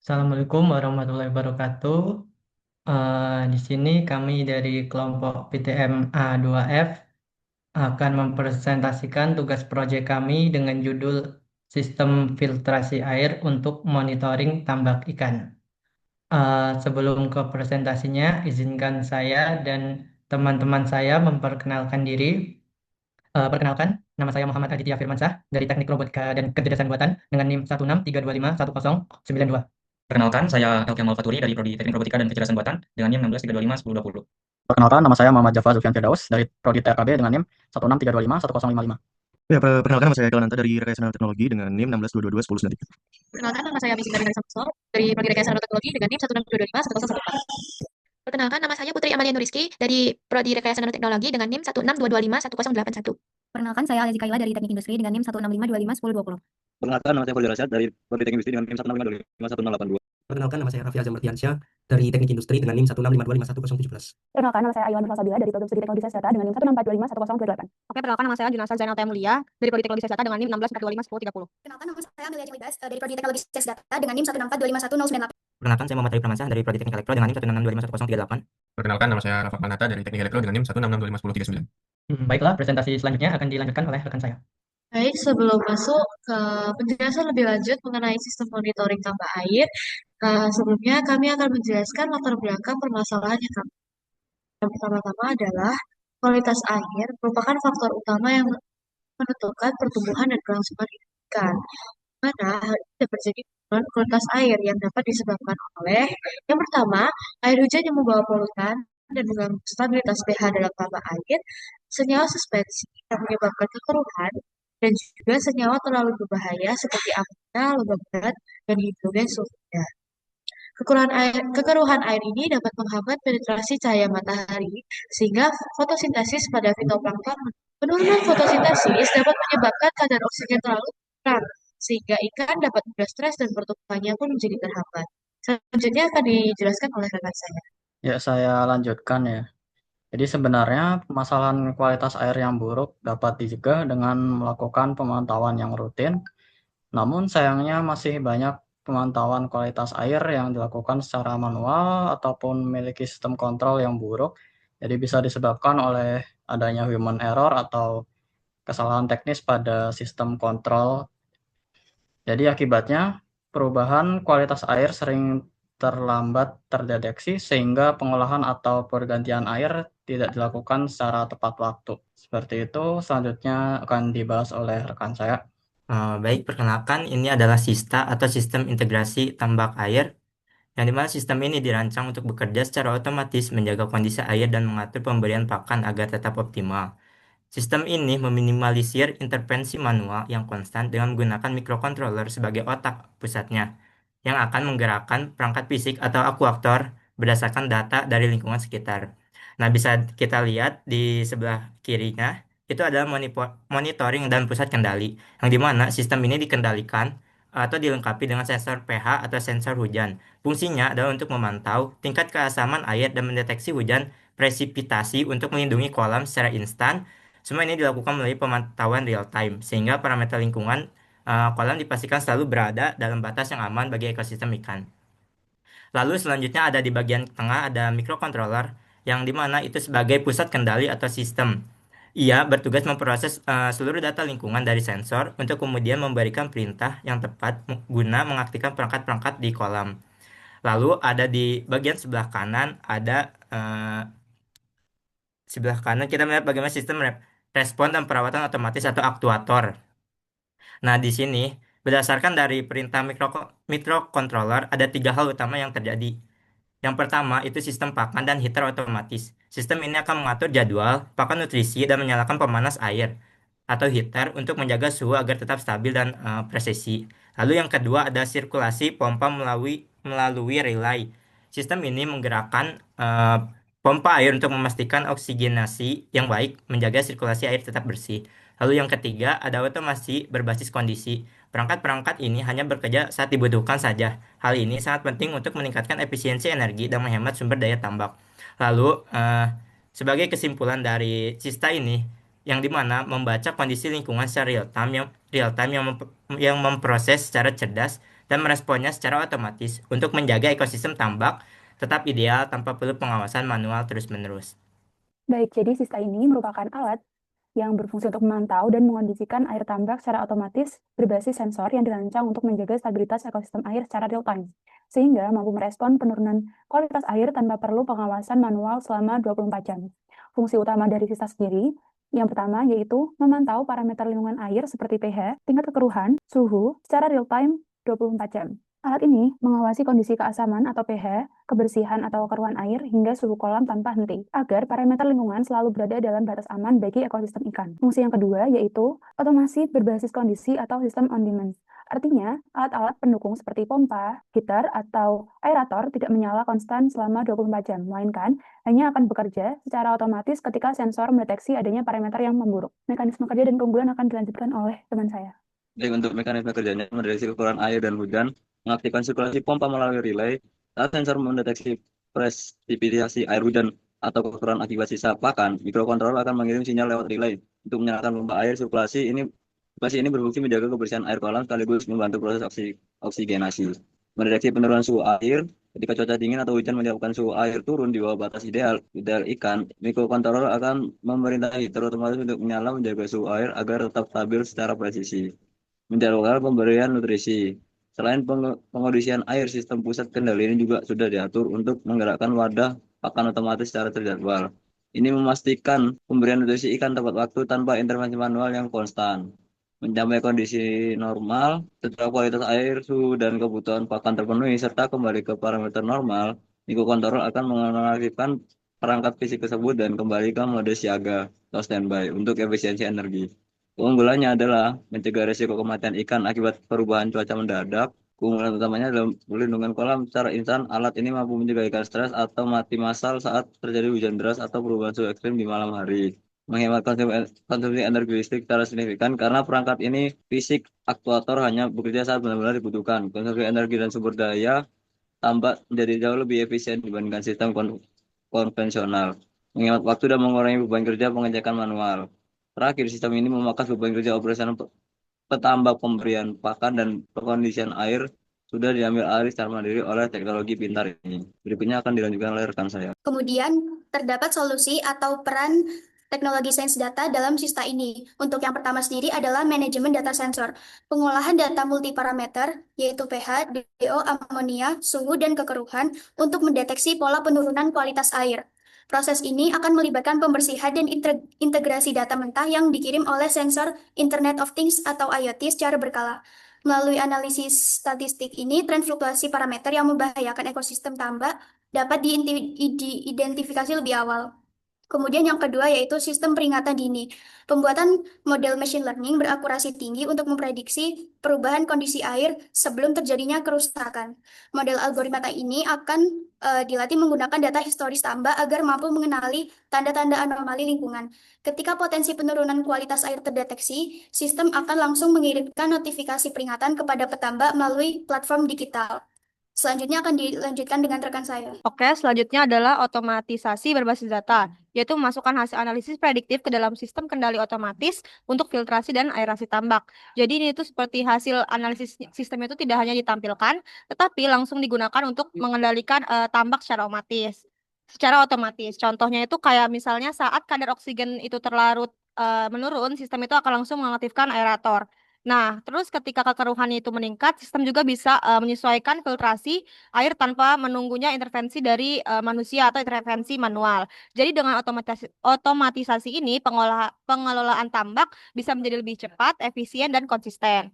Assalamualaikum warahmatullahi wabarakatuh. Di sini kami dari kelompok PTM A2F akan mempresentasikan tugas proyek kami dengan judul Sistem Filtrasi Air untuk Monitoring Tambak Ikan. Sebelum ke presentasinya, izinkan saya dan teman-teman saya memperkenalkan diri. Perkenalkan, nama saya Muhammad Aditya Firmansyah dari Teknik Robotika dan Kecerdasan Buatan dengan NIM 163251092. Perkenalkan, saya Elke Malfaturi dari Prodi Teknik Robotika dan Kecerdasan Buatan dengan NIM 163251020. Perkenalkan, nama saya Muhammad Jafar Zulfian Firdaus dari Prodi TRKB dengan NIM 163251055. Ya, perkenalkan nama saya Kelananta dari Rekayasa Nanoteknologi dengan NIM 162221093. Perkenalkan, nama saya Bisin dari Samsung dari Prodi Rekayasa Nanoteknologi dengan NIM 162251014. Perkenalkan, nama saya Putri Amalia Nuriski dari Prodi Rekayasa Nanoteknologi dengan NIM 162251081. Perkenalkan, saya Alezi Kaila dari Teknik Industri dengan NIM 165251020. Perkenalkan, nama saya Fadil Rasyad dari Prodi Teknik Industri dengan NIM 165251082. Perkenalkan, nama saya Raffi Azam Martiansyah dari Teknik Industri dengan NIM 165525117. Perkenalkan, nama saya Aywan Nurfasabila dari Produksi Teknologi Sesdata dengan NIM 164251028. Oke, perkenalkan, nama saya Junasal Zainal Temulia dari Prodi Teknologi Sesdata dengan NIM 164251030. Perkenalkan, nama saya Amelia Cimibas dari Prodi Teknologi Sesdata dengan NIM 164251098. Perkenalkan, saya Muhammad Arif Pramansyah dari Prodi Teknik Elektro dengan NIM 166251038. Perkenalkan, nama saya Rafa Manata dari Teknik Elektro dengan NIM 166251039. Baiklah, presentasi selanjutnya akan dilanjutkan oleh rekan saya. Baik, sebelum masuk ke penjelasan lebih lanjut mengenai sistem monitoring tambah air, sebelumnya kami akan menjelaskan latar belakang permasalahan yang kami. Yang pertama-tama adalah kualitas air merupakan faktor utama yang menentukan pertumbuhan dan kelangsungan ikan. Mana hal ini dapat terjadi penurunan kualitas air yang dapat disebabkan oleh yang pertama, air hujan yang membawa polutan dan mengganggu stabilitas pH dalam tambah air, senyawa suspensi yang menyebabkan kekeruhan, dan juga senyawa terlalu berbahaya seperti amonia, logam berat, dan hidrogen sulfida. Kekeruhan air ini dapat menghambat penetrasi cahaya matahari sehingga fotosintesis pada fitoplankton. Penurunan fotosintesis dapat menyebabkan kadar oksigen terlalu kurang sehingga ikan dapat mudah stres dan pertumbuhannya pun menjadi terhambat. Selanjutnya akan dijelaskan oleh rekan saya. Ya, saya lanjutkan ya. Jadi sebenarnya permasalahan kualitas air yang buruk dapat dicegah dengan melakukan pemantauan yang rutin. Namun sayangnya masih banyak pemantauan kualitas air yang dilakukan secara manual ataupun memiliki sistem kontrol yang buruk. Jadi bisa disebabkan oleh adanya human error atau kesalahan teknis pada sistem kontrol. Jadi akibatnya perubahan kualitas air sering terlambat terdeteksi sehingga pengolahan atau pergantian air tidak dilakukan secara tepat waktu. Seperti itu, selanjutnya akan dibahas oleh rekan saya. Baik, perkenalkan, ini adalah SISTA atau Sistem Integrasi Tambak Air, yang dimana sistem ini dirancang untuk bekerja secara otomatis, menjaga kondisi air dan mengatur pemberian pakan agar tetap optimal. Sistem ini meminimalisir intervensi manual yang konstan dengan menggunakan microcontroller sebagai otak pusatnya, yang akan menggerakkan perangkat fisik atau aktuator berdasarkan data dari lingkungan sekitar. Nah, bisa kita lihat di sebelah kirinya, itu adalah monitoring dan pusat kendali, yang dimana sistem ini dikendalikan atau dilengkapi dengan sensor pH atau sensor hujan. Fungsinya adalah untuk memantau tingkat keasaman air dan mendeteksi hujan presipitasi untuk melindungi kolam secara instan. Semua ini dilakukan melalui pemantauan real time, sehingga parameter lingkungan kolam dipastikan selalu berada dalam batas yang aman bagi ekosistem ikan. Lalu selanjutnya ada di bagian tengah ada microcontroller, yang dimana itu sebagai pusat kendali atau sistem. Ia bertugas memproses seluruh data lingkungan dari sensor untuk kemudian memberikan perintah yang tepat guna mengaktifkan perangkat-perangkat di kolam. Lalu ada di bagian sebelah kanan kita melihat bagaimana sistem respon dan perawatan otomatis atau aktuator. Nah, di sini berdasarkan dari perintah microcontroller ada tiga hal utama yang terjadi. Yang pertama itu sistem pakan dan heater otomatis. Sistem ini akan mengatur jadwal, pakan nutrisi, dan menyalakan pemanas air atau heater untuk menjaga suhu agar tetap stabil dan presisi. Lalu yang kedua ada sirkulasi pompa melalui relay. Sistem ini menggerakkan pompa air untuk memastikan oksigenasi yang baik, menjaga sirkulasi air tetap bersih. Lalu yang ketiga ada otomasi berbasis kondisi. Perangkat-perangkat ini hanya bekerja saat dibutuhkan saja. Hal ini sangat penting untuk meningkatkan efisiensi energi dan menghemat sumber daya tambak. Lalu, sebagai kesimpulan dari Sista ini, yang dimana membaca kondisi lingkungan secara real time yang memproses secara cerdas dan meresponnya secara otomatis untuk menjaga ekosistem tambak tetap ideal tanpa perlu pengawasan manual terus-menerus. Baik, jadi Sista ini merupakan alat yang berfungsi untuk memantau dan mengondisikan air tambak secara otomatis berbasis sensor yang dirancang untuk menjaga stabilitas ekosistem air secara real time, sehingga mampu merespon penurunan kualitas air tanpa perlu pengawasan manual selama 24 jam. Fungsi utama dari Sista sendiri, yang pertama yaitu memantau parameter lingkungan air seperti pH, tingkat kekeruhan, suhu secara real time 24 jam. Alat ini mengawasi kondisi keasaman atau pH, kebersihan atau keruhan air, hingga suhu kolam tanpa henti, agar parameter lingkungan selalu berada dalam batas aman bagi ekosistem ikan. Fungsi yang kedua yaitu otomasi berbasis kondisi atau sistem on demand. Artinya, alat-alat pendukung seperti pompa, heater, atau aerator tidak menyala konstan selama 24 jam, melainkan hanya akan bekerja secara otomatis ketika sensor mendeteksi adanya parameter yang memburuk. Mekanisme kerja dan keunggulan akan dilanjutkan oleh teman saya. Baik, untuk mekanisme kerjanya mendeteksi kekurangan air dan hujan, mengaktifkan sirkulasi pompa melalui relay. Saat sensor mendeteksi presipitasi air hujan atau kekurangan akibat sisa pakan, mikrokontroller akan mengirim sinyal lewat relay untuk menyalakan pompa air. Sirkulasi ini berfungsi menjaga kebersihan air kolam sekaligus membantu proses oksigenasi. Mendeteksi penurunan suhu air ketika cuaca dingin atau hujan menyebabkan suhu air turun di bawah batas ideal ikan, mikrokontroller akan memerintah heater otomatis untuk menyala menjaga suhu air agar tetap stabil secara presisi. Menjadwalkan pemberian nutrisi. Selain pengondisian air, sistem pusat kendali ini juga sudah diatur untuk menggerakkan wadah pakan otomatis secara terjadwal. Ini memastikan pemberian nutrisi ikan tepat waktu tanpa intervensi manual yang konstan. Mencapai kondisi normal, setelah kualitas air, suhu, dan kebutuhan pakan terpenuhi, serta kembali ke parameter normal, mikrokontroller akan mengaktifkan perangkat fisik tersebut dan kembali ke mode siaga atau standby untuk efisiensi energi. Keunggulannya adalah mencegah risiko kematian ikan akibat perubahan cuaca mendadak. Keunggulan utamanya adalah pelindungan kolam secara instan. Alat ini mampu mencegah ikan stres atau mati massal saat terjadi hujan deras atau perubahan suhu ekstrim di malam hari. Menghemat konsumsi energi listrik secara signifikan karena perangkat ini fisik aktuator hanya bekerja saat benar-benar dibutuhkan. Konsumsi energi dan sumber daya tambah menjadi jauh lebih efisien dibandingkan sistem konvensional. Menghemat waktu dan mengurangi beban kerja pengecekan manual. Terakhir, sistem ini memangkas beban kerja operasional petambak pemberian pakan dan pengondisian air sudah diambil alih secara mandiri oleh teknologi pintar ini. Berikutnya akan dilanjutkan oleh rekan saya. Kemudian, terdapat solusi atau peran teknologi sains data dalam Sista ini. Untuk yang pertama sendiri adalah manajemen data sensor. Pengolahan data multiparameter, yaitu pH, DO, amonia, suhu, dan kekeruhan untuk mendeteksi pola penurunan kualitas air. Proses ini akan melibatkan pembersihan dan integrasi data mentah yang dikirim oleh sensor Internet of Things atau IoT secara berkala. Melalui analisis statistik ini, tren fluktuasi parameter yang membahayakan ekosistem tambak dapat diidentifikasi lebih awal. Kemudian yang kedua yaitu sistem peringatan dini. Pembuatan model machine learning berakurasi tinggi untuk memprediksi perubahan kondisi air sebelum terjadinya kerusakan. Model algoritma ini akan dilatih menggunakan data historis tambak agar mampu mengenali tanda-tanda anomali lingkungan. Ketika potensi penurunan kualitas air terdeteksi, sistem akan langsung mengirimkan notifikasi peringatan kepada petambak melalui platform digital. Selanjutnya akan dilanjutkan dengan rekan saya. Oke, selanjutnya adalah otomatisasi berbasis data, yaitu memasukkan hasil analisis prediktif ke dalam sistem kendali otomatis untuk filtrasi dan aerasi tambak. Jadi ini tuh seperti hasil analisis sistem itu tidak hanya ditampilkan, tetapi langsung digunakan untuk mengendalikan tambak secara otomatis. Contohnya itu kayak misalnya saat kadar oksigen itu terlarut menurun, sistem itu akan langsung mengaktifkan aerator. Nah, terus ketika kekeruhannya itu meningkat, sistem juga bisa menyesuaikan filtrasi air tanpa menunggunya intervensi dari manusia atau intervensi manual. Jadi dengan otomatisasi ini, pengelolaan tambak bisa menjadi lebih cepat, efisien, dan konsisten.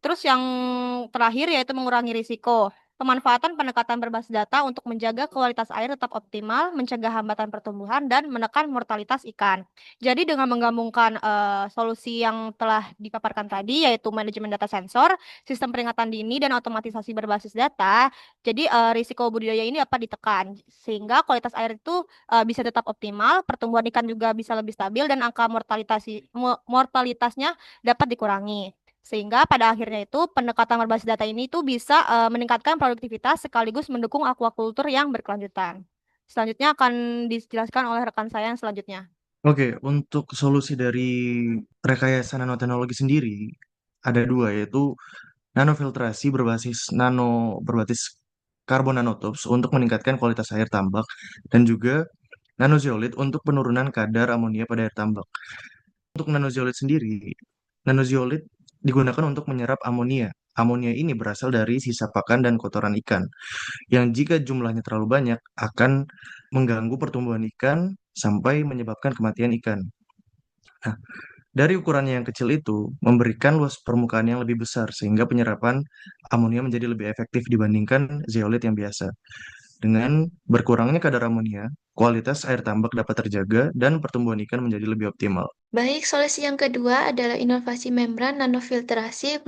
Terus yang terakhir yaitu mengurangi risiko. Pemanfaatan pendekatan berbasis data untuk menjaga kualitas air tetap optimal, mencegah hambatan pertumbuhan, dan menekan mortalitas ikan. Jadi dengan menggabungkan solusi yang telah dipaparkan tadi, yaitu manajemen data sensor, sistem peringatan dini, dan otomatisasi berbasis data, jadi risiko budidaya ini dapat ditekan, sehingga kualitas air itu bisa tetap optimal, pertumbuhan ikan juga bisa lebih stabil, dan angka mortalitasnya dapat dikurangi. Sehingga pada akhirnya itu pendekatan berbasis data ini tuh bisa meningkatkan produktivitas sekaligus mendukung aquaculture yang berkelanjutan. Selanjutnya akan dijelaskan oleh rekan saya yang selanjutnya. Oke, untuk solusi dari rekayasa nanoteknologi sendiri ada dua, yaitu nanofiltrasi berbasis karbon nanotubes untuk meningkatkan kualitas air tambak, dan juga nanozeolit untuk penurunan kadar amonia pada air tambak. Untuk nanozeolit sendiri, nanozeolit digunakan untuk menyerap amonia. Amonia ini berasal dari sisa pakan dan kotoran ikan, yang jika jumlahnya terlalu banyak akan mengganggu pertumbuhan ikan sampai menyebabkan kematian ikan. Nah, dari ukurannya yang kecil itu, memberikan luas permukaan yang lebih besar, sehingga penyerapan amonia menjadi lebih efektif dibandingkan zeolit yang biasa. Dengan berkurangnya kadar amonia, kualitas air tambak dapat terjaga dan pertumbuhan ikan menjadi lebih optimal. Baik, solusi yang kedua adalah inovasi membran nanofiltrasi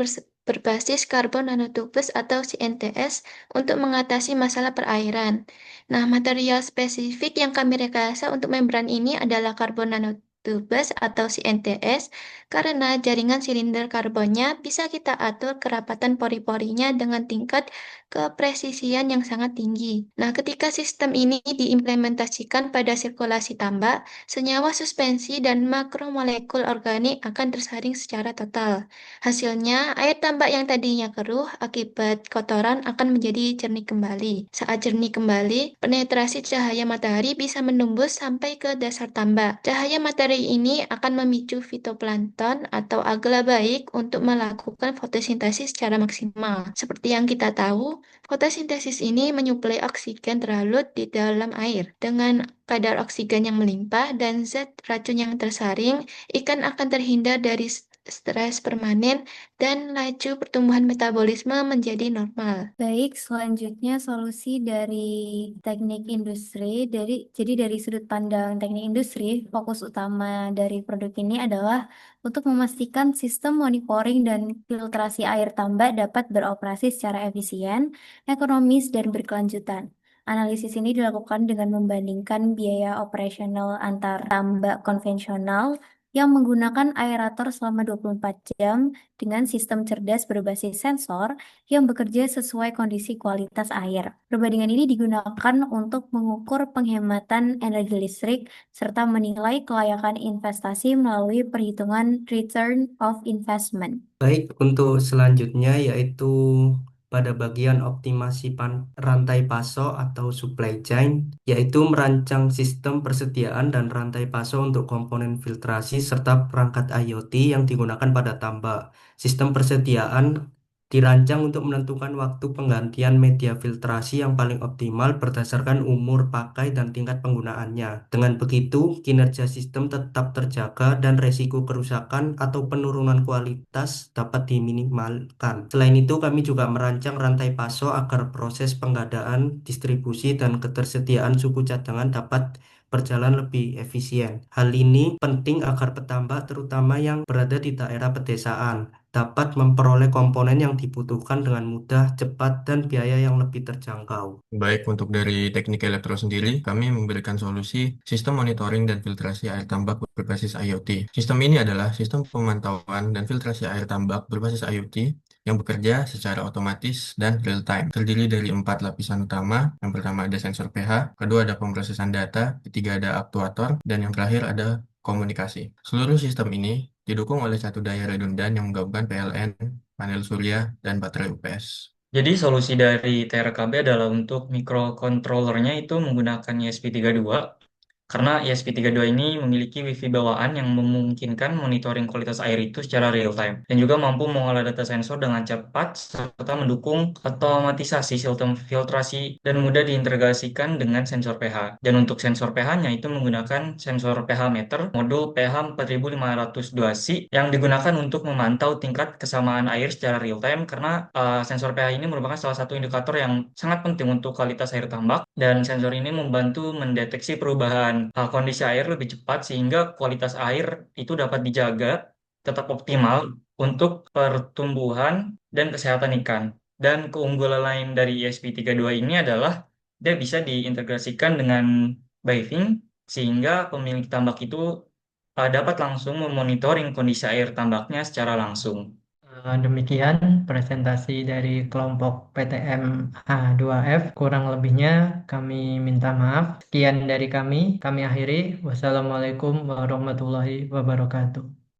berbasis karbon nanotubes atau CNTS untuk mengatasi masalah perairan. Nah, material spesifik yang kami rekayasa untuk membran ini adalah karbon nanotubes atau CNTS karena jaringan silinder karbonnya bisa kita atur kerapatan pori-porinya dengan tingkat kepresisian yang sangat tinggi. Nah, ketika sistem ini diimplementasikan pada sirkulasi tambak, senyawa suspensi dan makromolekul organik akan tersaring secara total. Hasilnya, air tambak yang tadinya keruh akibat kotoran akan menjadi jernih kembali. Saat jernih kembali, penetrasi cahaya matahari bisa menembus sampai ke dasar tambak. Cahaya matahari ini akan memicu fitoplankton atau alga baik untuk melakukan fotosintesis secara maksimal. Seperti yang kita tahu, fotosintesis ini menyuplai oksigen terlarut di dalam air. Dengan kadar oksigen yang melimpah dan zat racun yang tersaring, ikan akan terhindar dari stres permanen dan laju pertumbuhan metabolisme menjadi normal. Baik, selanjutnya solusi dari teknik industri. Jadi dari sudut pandang teknik industri, fokus utama dari produk ini adalah untuk memastikan sistem monitoring dan filtrasi air tambak dapat beroperasi secara efisien, ekonomis, dan berkelanjutan. Analisis ini dilakukan dengan membandingkan biaya operasional antar tambak konvensional yang menggunakan aerator selama 24 jam dengan sistem cerdas berbasis sensor yang bekerja sesuai kondisi kualitas air. Perbandingan ini digunakan untuk mengukur penghematan energi listrik serta menilai kelayakan investasi melalui perhitungan return of investment. Baik, untuk selanjutnya yaitu pada bagian optimasi rantai pasok atau supply chain, yaitu merancang sistem persediaan dan rantai pasok untuk komponen filtrasi serta perangkat IoT yang digunakan pada tambak. Sistem persediaan dirancang untuk menentukan waktu penggantian media filtrasi yang paling optimal berdasarkan umur pakai dan tingkat penggunaannya. Dengan begitu, kinerja sistem tetap terjaga dan resiko kerusakan atau penurunan kualitas dapat diminimalkan. Selain itu, kami juga merancang rantai pasok agar proses pengadaan, distribusi, dan ketersediaan suku cadangan dapat berjalan lebih efisien. Hal ini penting agar petambak, terutama yang berada di daerah pedesaan, dapat memperoleh komponen yang dibutuhkan dengan mudah, cepat, dan biaya yang lebih terjangkau. Baik, untuk dari teknik elektro sendiri, kami memberikan solusi sistem monitoring dan filtrasi air tambak berbasis IoT. Sistem ini adalah sistem pemantauan dan filtrasi air tambak berbasis IoT yang bekerja secara otomatis dan real-time. Terdiri dari 4 lapisan utama. Yang pertama ada sensor pH, kedua ada pemrosesan data, ketiga ada aktuator, dan yang terakhir ada komunikasi. Seluruh sistem ini didukung oleh satu daya redundan yang menggabungkan PLN, panel surya, dan baterai UPS. Jadi solusi dari TRKB adalah untuk microcontrollernya itu menggunakan ESP32 karena ESP32 ini memiliki WiFi bawaan yang memungkinkan monitoring kualitas air itu secara real time dan juga mampu mengolah data sensor dengan cepat serta mendukung otomatisasi sistem filtrasi dan mudah diintegrasikan dengan sensor pH. Dan untuk sensor pH-nya itu menggunakan sensor pH meter modul pH 4502C yang digunakan untuk memantau tingkat kesamaan air secara real time karena sensor pH ini merupakan salah satu indikator yang sangat penting untuk kualitas air tambak dan sensor ini membantu mendeteksi perubahan kondisi air lebih cepat sehingga kualitas air itu dapat dijaga tetap optimal untuk pertumbuhan dan kesehatan ikan. Dan keunggulan lain dari ESP32 ini adalah dia bisa diintegrasikan dengan Biving sehingga pemilik tambak itu dapat langsung memonitoring kondisi air tambaknya secara langsung. Demikian presentasi dari kelompok PTM A2F. Kurang lebihnya kami minta maaf. Sekian dari kami akhiri. Wassalamualaikum warahmatullahi wabarakatuh.